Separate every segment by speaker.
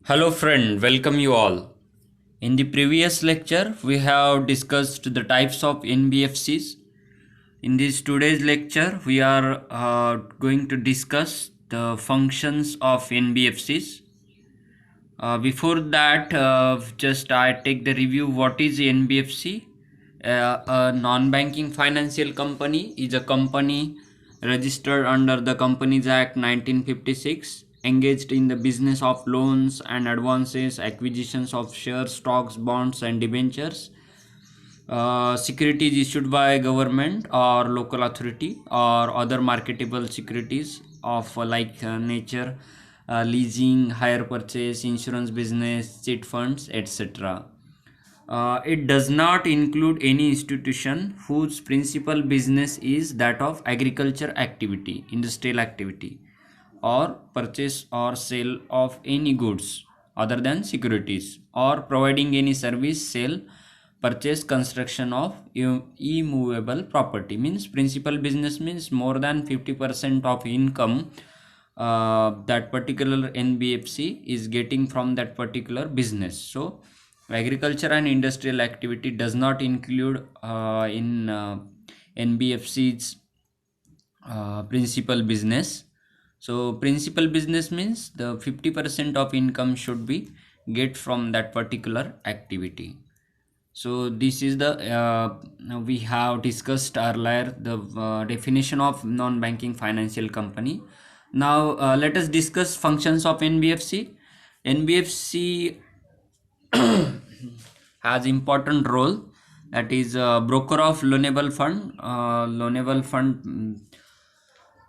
Speaker 1: Hello friend, welcome you all. In the previous lecture, we have discussed the types of NBFCs. In this today's lecture, we are going to discuss the functions of NBFCs. Before that, just I take the review. What is NBFC? A non-banking financial company is a company registered under the Companies Act 1956, engaged in the business of loans and advances, acquisitions of shares, stocks, bonds, and debentures, securities issued by government or local authority, or other marketable securities of nature, leasing, hire purchase, insurance business, chit funds, etc. It does not include any institution whose principal business is that of agriculture activity, industrial activity, or purchase or sale of any goods other than securities, or providing any service, sale, purchase, construction of immovable property. Means principal business means more than 50% of income that particular NBFC is getting from that particular business. So agriculture and industrial activity does not include in NBFC's principal business. So principal business means the 50% of income should be get from that particular activity. So this is the we have discussed earlier the definition of non-banking financial company. Now let us discuss functions of NBFC. NBFC has important role, that is broker of loanable fund. Loanable fund,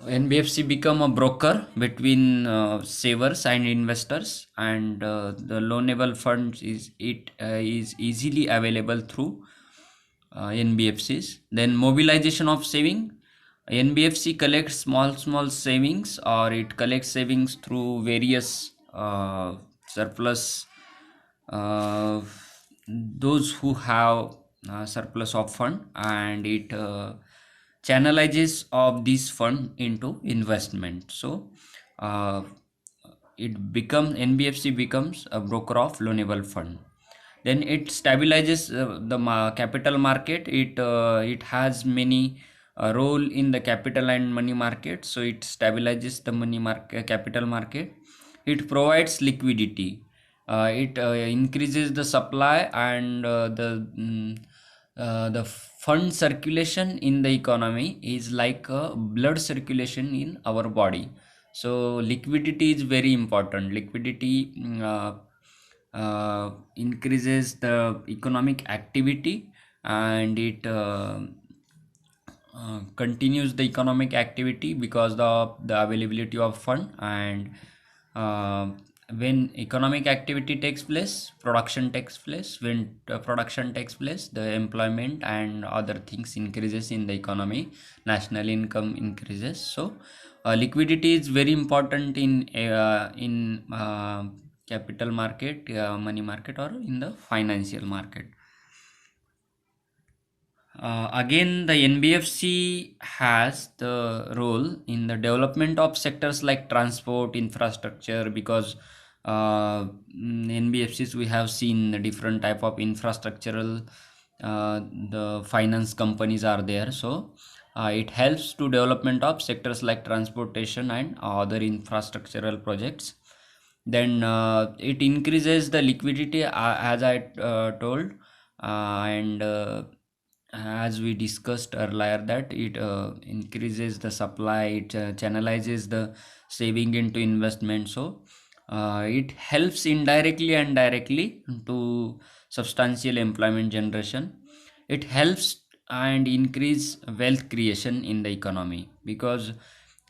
Speaker 1: NBFC become a broker between savers and investors, and the loanable funds is easily available through NBFCs. Then mobilization of saving. NBFC collects small savings, or it collects savings through various surplus, uh, those who have surplus of fund, and it channelizes of this fund into investment. So uh, it becomes NBFC becomes a broker of loanable fund. Then it stabilizes the capital market. It has many role in the capital and money market. So it stabilizes the money market, capital market. It provides liquidity. It increases the supply and the fund circulation in the economy is like a blood circulation in our body. So liquidity is very important. Liquidity increases the economic activity, and it continues the economic activity because the availability of fund. And uh, when economic activity takes place, production takes place. When production takes place, the employment and other things increases in the economy, national income increases. So liquidity is very important in capital market, money market, or in the financial market. Again, the NBFC has the role in the development of sectors like transport, infrastructure, because NBFCs, we have seen the different type of infrastructural, the finance companies are there. So it helps to development of sectors like transportation and other infrastructural projects. Then it increases the liquidity, as I told, and as we discussed earlier, that it increases the supply. It channelizes the saving into investment. So it helps indirectly and directly to substantial employment generation. It helps and increase wealth creation in the economy, because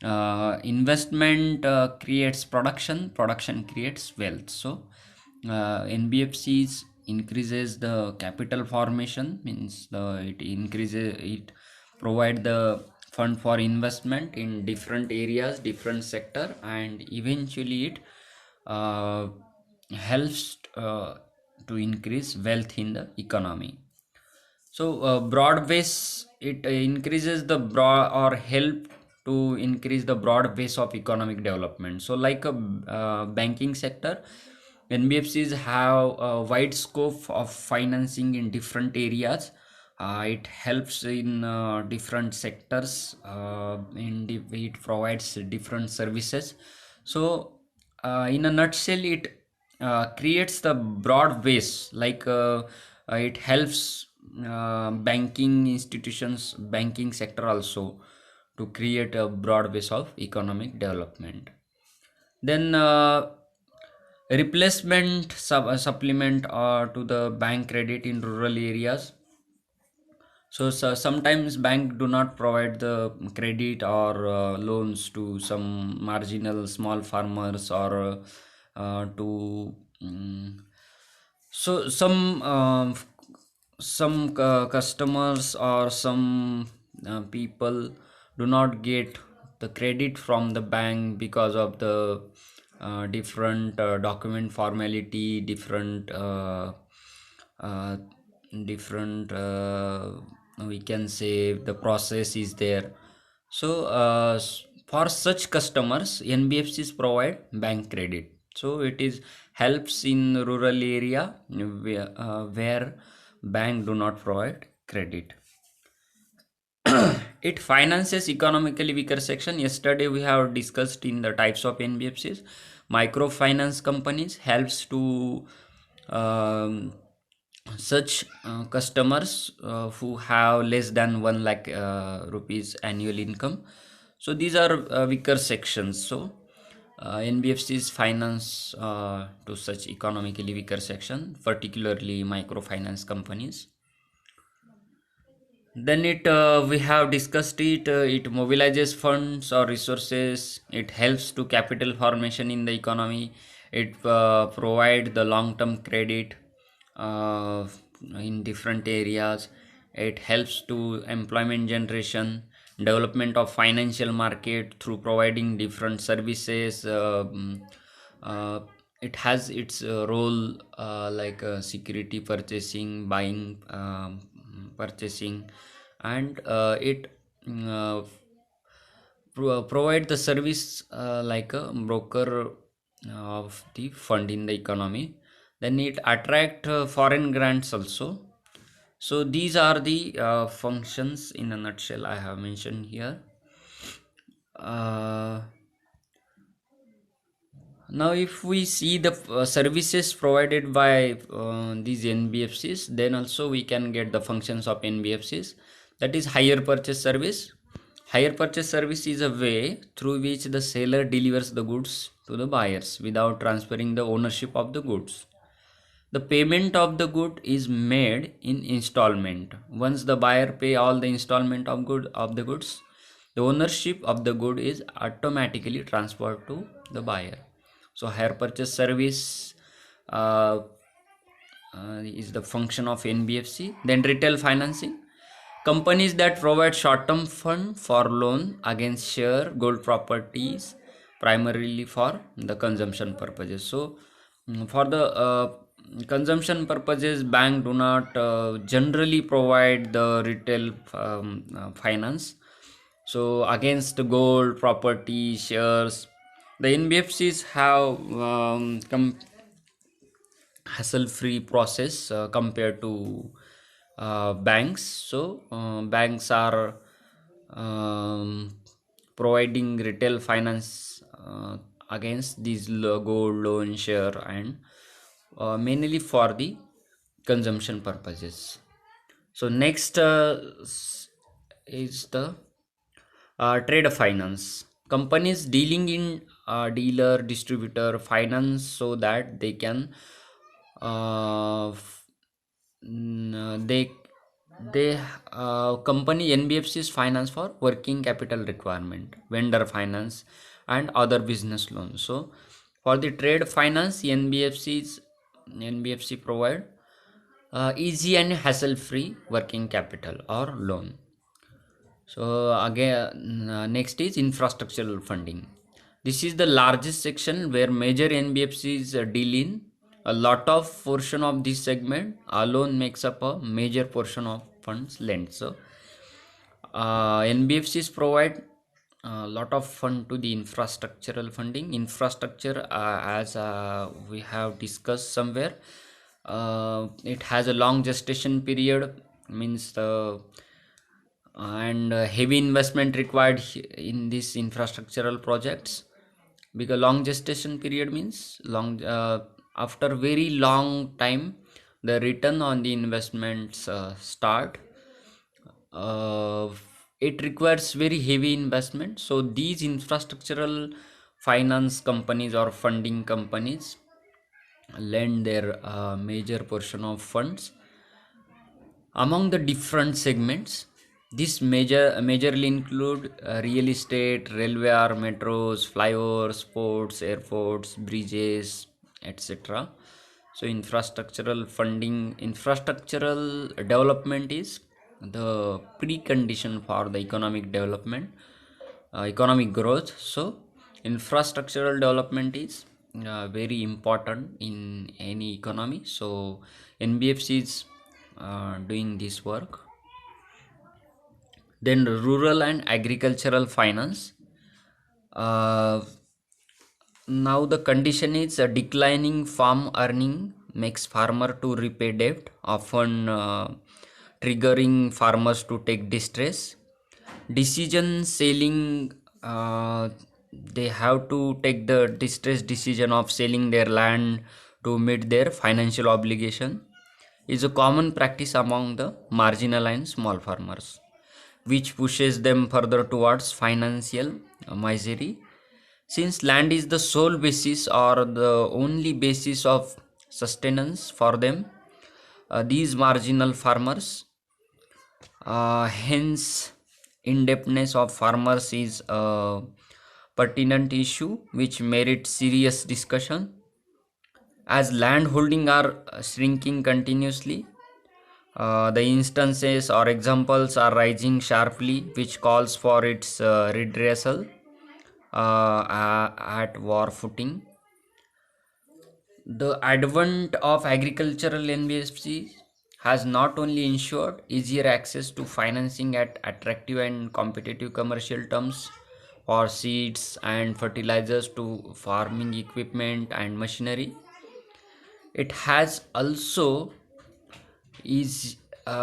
Speaker 1: investment creates production, production creates wealth. So NBFCs increases the capital formation, means it increases, it provide the fund for investment in different areas, different sector, and eventually it uh, helps to increase wealth in the economy. So broad base, it increases the broad, or help to increase the broad base of economic development. So like a banking sector, NBFCs have a wide scope of financing in different areas. It helps in different sectors. It provides different services. So, in a nutshell, it creates the broad base. It helps banking institutions, banking sector also to create a broad base of economic development. Then replacement supplement to the bank credit in rural areas. So sometimes bank do not provide the credit or loans to some marginal small farmers or to so some customers or some people do not get the credit from the bank because of the different document formality, uh, different we can say the process is there. So for such customers, NBFCs provide bank credit. So it is helps in rural area where bank do not provide credit. It finances economically weaker section. Yesterday we have discussed in the types of NBFCs. Microfinance companies helps to um, such customers who have less than 1 lakh rupees annual income. So these are weaker sections. So NBFCs finance to such economically weaker section, particularly microfinance companies. Then we have discussed it. It mobilizes funds or resources. It helps to capital formation in the economy. It provide the long-term credit uh, in different areas. It helps to employment generation, development of financial market through providing different services. Uh, it has its role like security purchasing, buying, purchasing, and it uh, provide the service like a broker of the fund in the economy. Then it attract foreign grants also. So these are the functions in a nutshell I have mentioned here. uh, Now, if we see the services provided by these NBFCs, then also we can get the functions of NBFCs. That is hire purchase service. Hire purchase service is a way through which the seller delivers the goods to the buyers without transferring the ownership of the goods. The payment of the good is made in installment. Once the buyer pay all the installment of the goods, the ownership of the good is automatically transferred to the buyer. So hire purchase service uh, is the function of NBFC. Then retail financing. Companies that provide short-term fund for loan against share gold properties primarily for the consumption purposes. So for the consumption purposes, bank do not generally provide the retail finance. So against gold property shares, the NBFCs have hassle-free process compared to banks. So banks are um, providing retail finance against these gold loan share and mainly for the consumption purposes. So next is the trade finance. Companies dealing in dealer distributor finance so that they can they company NBFCs finance for working capital requirement, vendor finance, and other business loans. So for the trade finance, NBFC provide easy and hassle free working capital or loan. So again, next is infrastructural funding. This is the largest section where major NBFCs deal in. A lot of portion of this segment alone makes up a major portion of funds lent. So NBFCs provide a lot of fund to the infrastructural funding. Infrastructure, as we have discussed somewhere, it has a long gestation period, means the and heavy investment required in these infrastructural projects, because long gestation period means long after very long time the return on the investments start. uh, it requires very heavy investment, so these infrastructural finance companies or funding companies lend their major portion of funds among the different segments. This majorly include real estate, railway or metros, flyovers, ports, airports, bridges, etc. So infrastructural development is the precondition for the economic development, economic growth. So infrastructural development is very important in any economy. So NBFC is doing this work. Then rural and agricultural finance. Uh, Now the condition is a declining farm earning makes farmer to repay debt, often triggering farmers to take distress. Decision selling, they have to take the distress decision of selling their land to meet their financial obligation, is a common practice among the marginal and small farmers, which pushes them further towards financial misery. Since land is the sole basis or the only basis of sustenance for them, these marginal farmers, hence, indebtedness of farmers is a pertinent issue which merits serious discussion. As land holding are shrinking continuously, the instances or examples are rising sharply, which calls for its redressal at war footing. The advent of agricultural NBFC has not only ensured easier access to financing at attractive and competitive commercial terms for seeds and fertilizers to farming equipment and machinery, it has also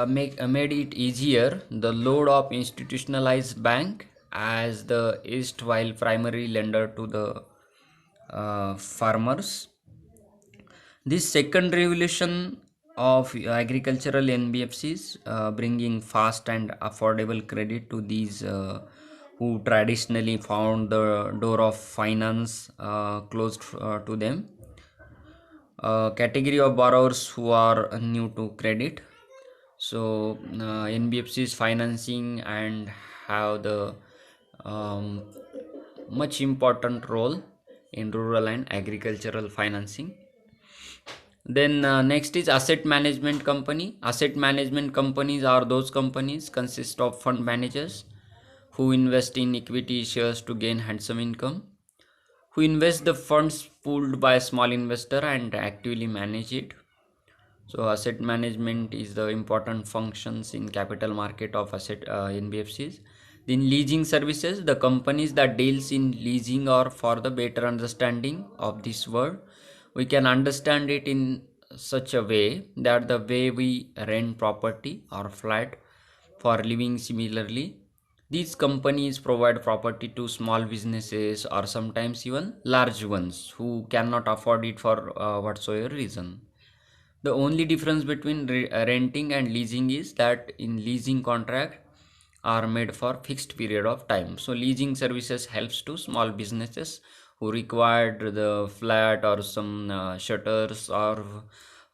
Speaker 1: made it easier the load of institutionalized bank as the erstwhile primary lender to the farmers. This second revolution of agricultural NBFCs, bringing fast and affordable credit to these who traditionally found the door of finance closed to them. Category of borrowers who are new to credit. So NBFCs financing and have the um, much important role in rural and agricultural financing. Then next is asset management company. Asset management companies are those companies consist of fund managers who invest in equity shares to gain handsome income, who invest the funds pooled by a small investor and actively manage it. So asset management is the important functions in capital market of asset NBFCs. Then leasing services, the companies that deals in leasing, or for the better understanding of this word, we can understand it in such a way that the way we rent property or flat for living. Similarly, these companies provide property to small businesses or sometimes even large ones who cannot afford it for whatsoever reason. The only difference between renting and leasing is that in leasing contract are made for fixed period of time. So leasing services helps to small businesses who required the flat or some shutters or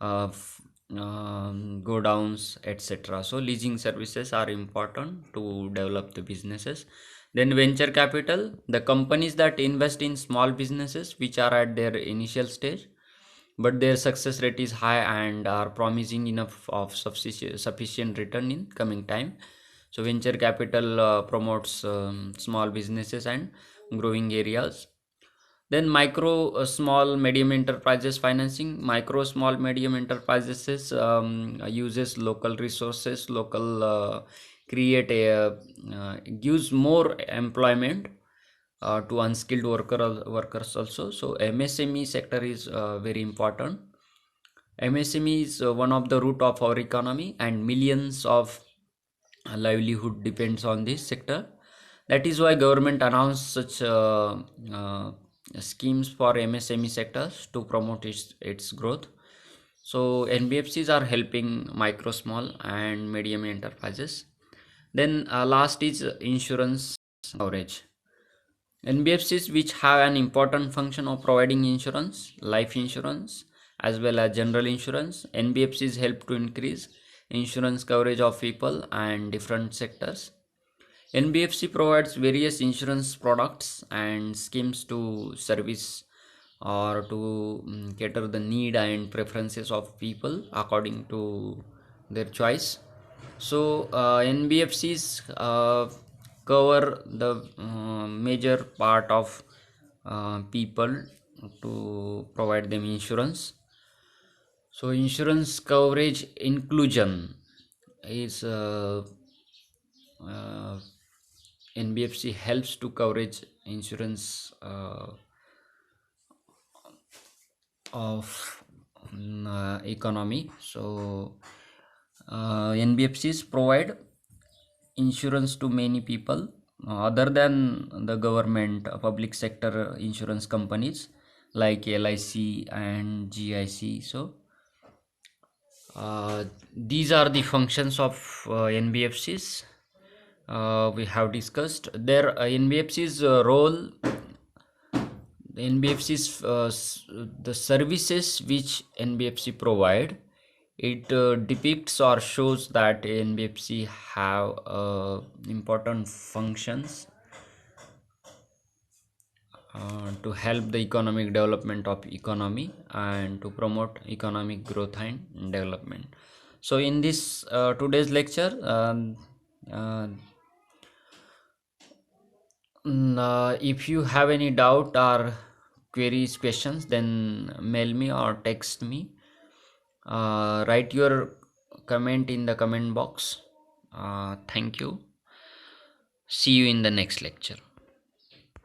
Speaker 1: uh, f- go downs, etc. So leasing services are important to develop the businesses. Then venture capital, the companies that invest in small businesses which are at their initial stage but their success rate is high and are promising enough of sufficient return in coming time. So venture capital promotes small businesses and growing areas. Then micro small medium enterprises financing. Micro small medium enterprises uses local resources, local create a gives more employment to unskilled workers also. So MSME sector is very important. MSME is one of the root of our economy, and millions of livelihood depends on this sector. That is why government announced such schemes for MSME sectors to promote its growth. So NBFCs are helping micro, small, and medium enterprises. Then last is insurance coverage. NBFCs, which have an important function of providing insurance, life insurance, as well as general insurance, NBFCs help to increase insurance coverage of people and different sectors. NBFC provides various insurance products and schemes to service or to cater the need and preferences of people according to their choice. So NBFCs cover the major part of people to provide them insurance. So insurance coverage inclusion is uh, NBFC helps to coverage insurance of economy. So NBFCs provide insurance to many people other than the government public sector insurance companies like LIC and GIC. So these are the functions of NBFCs. We have discussed their NBFC's role. The NBFC's the services which NBFC provide, it depicts or shows that NBFC have important functions to help the economic development of economy and to promote economic growth and development. So in this today's lecture, uh, if you have any doubt or queries, questions, then mail me or text me. Write your comment in the comment box. Thank you. See you in the next lecture.